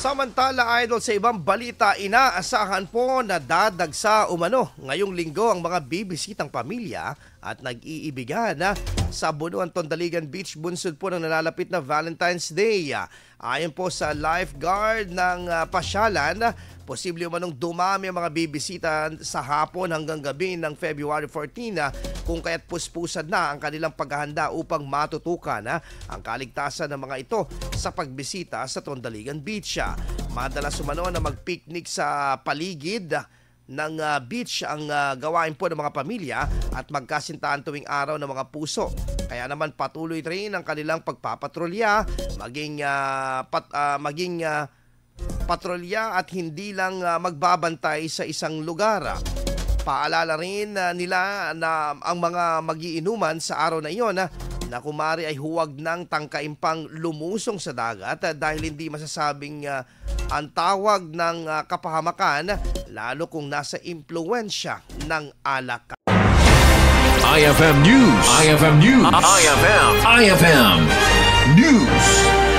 Samantala, idol, sa ibang balita, inaasahan po na dadagsa umano ngayong linggo ang mga bibisitang pamilya at nag-iibigan sa Bunuan Tondaligan Beach bunsod po ng nalalapit na Valentine's Day. Ayon po sa lifeguard ng pasyalan, posible umanong dumami ang mga bibisita sa hapon hanggang gabi ng February 14 kung kaya't puspusan na ang kanilang paghahanda upang matutukan ang kaligtasan ng mga ito sa pagbisita sa Tondaligan Beach. Madalas umano na mag-picnic sa paligid ng beach ang gawain po ng mga pamilya at magkasintahan tuwing araw ng mga puso. Kaya naman patuloy rin ang kanilang pagpapatrolya, maging patrolya at hindi lang magbabantay sa isang lugar. Paalala rin nila na ang mga magiinuman sa araw na iyon na kumari ay huwag nang tangkain pang lumusong sa dagat dahil hindi masasabing ang tawag ng kapahamakan lalo kung nasa impluwensya ng alak. IFM News. IFM News. IFM News.